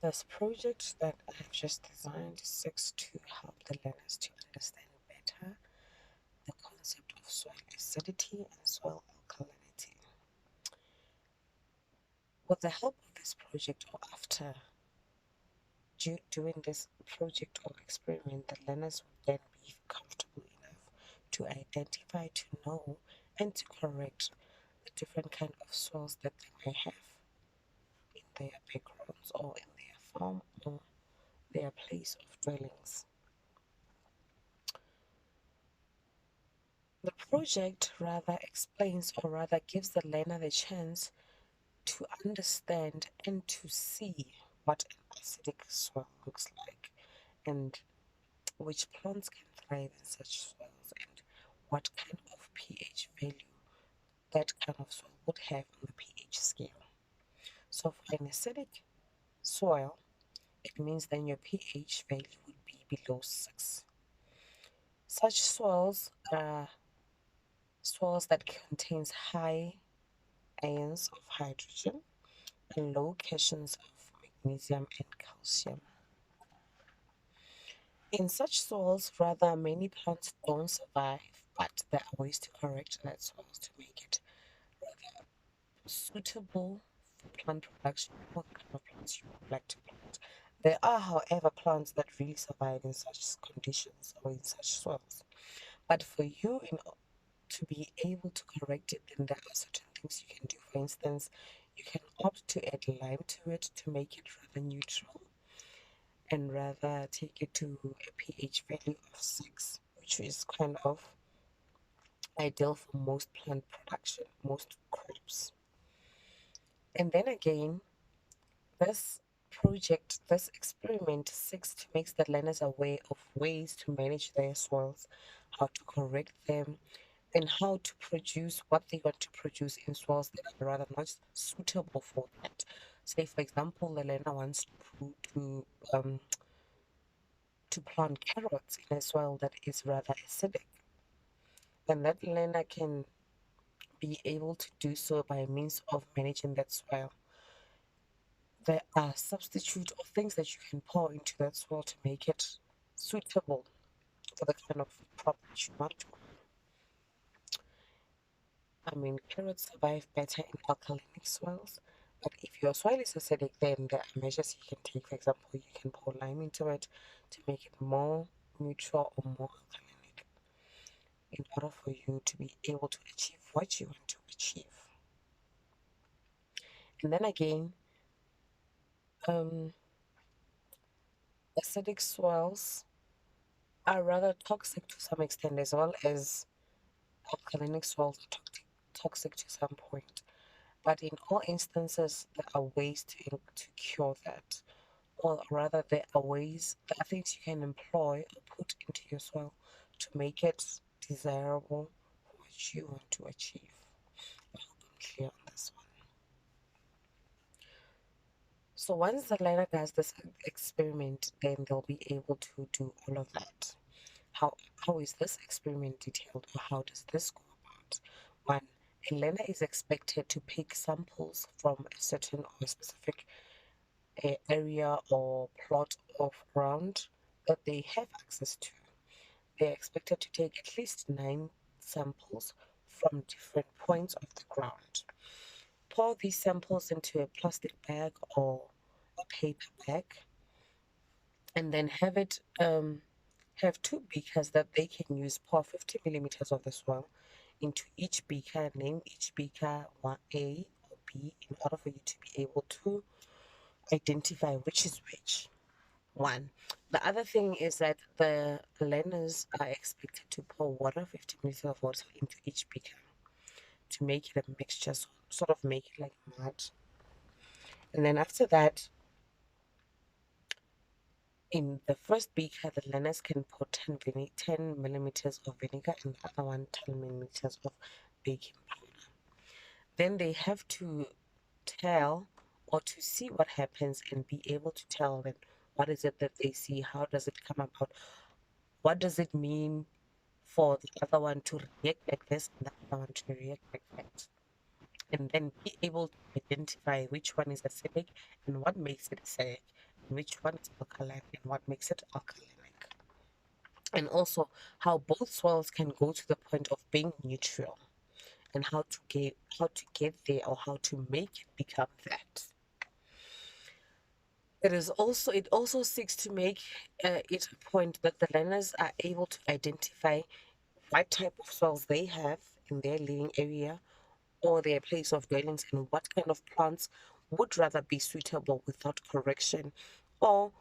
This project that I have just designed seeks to help the learners to understand better the concept of soil acidity and soil alkalinity. With the help of this project, or after doing this project or experiment, the learners will then be comfortable enough to identify, to know, and to correct the different kind of soils that they may have in their backgrounds or in their farm or their place of dwellings. The project rather explains, or rather gives the learner the chance to understand and to see what an acidic soil looks like, and which plants can thrive in such soils, and what kind of pH value that kind of soil would have on the pH scale. So for an acidic soil, it means then your pH value would be below 6. Such soils are soils that contains high ions of hydrogen and low cations of magnesium and calcium. In such soils, rather, many plants don't survive, but there are ways to correct that soils to make it rather suitable for plant production, what kind of plants you would like to plant. There are, however, plants that really survive in such conditions or in such soils. But for you to be able to correct it, then there are certain things you can do. For instance, you can opt to add lime to it to make it rather neutral and rather take it to a pH value of 6, which is kind of ideal for most plant production, most crops. And then again, this project, this experiment seeks to make the learners aware of ways to manage their soils, how to correct them, and how to produce what they want to produce in soils that are rather not suitable for that. Say, for example, the learner wants um, to plant carrots in a soil that is rather acidic, and that learner can be able to do so by means of managing that soil. There are substitute or things that you can pour into that soil to make it suitable for the kind of crop that you want to. I mean, carrots survive better in alkalinic soils, but if your soil is acidic, then there are measures you can take. For example, you can pour lime into it to make it more neutral or more alkalinic in order for you to be able to achieve what you want to achieve. And then again, um, acidic soils are rather toxic to some extent, as well as alkalinic soils are toxic to some point. But in all instances, there are ways to cure that. Or rather, there are ways, there are things you can employ or put into your soil to make it desirable for what you want to achieve. I hope I'm clear on this one. So once the learner does this experiment, then they'll be able to do all of that. How is this experiment detailed, or how does this go about? One, a learner is expected to pick samples from a certain or specific area or plot of ground that they have access to. They're expected to take at least 9 samples from different points of the ground. Pour these samples into a plastic bag or a paper bag, and then have 2 beakers that they can use. Pour 50 millimeters of the soil into each beaker. Name each beaker 1A or B in order for you to be able to identify which is which. One. The other thing is that the learners are expected to pour water, 50 milliliters of water into each beaker to make it a mixture, so sort of make it like mud. And then after that, in the first beaker, the learners can pour 10 millimeters of vinegar and the other one 10 millimeters of baking powder. Then they have to tell or to see what happens and be able to tell them what is it that they see, how does it come about, what does it mean for the other one to react like this and the other one to react like that. And then be able to identify which one is acidic and what makes it acidic, which one is alkaline and what makes it alkalinic. And also how both soils can go to the point of being neutral and how to get there or how to make it become that. It also seeks to make it a point that the learners are able to identify what type of soils they have in their living area or their place of dwellings and what kind of plants would rather be suitable without correction or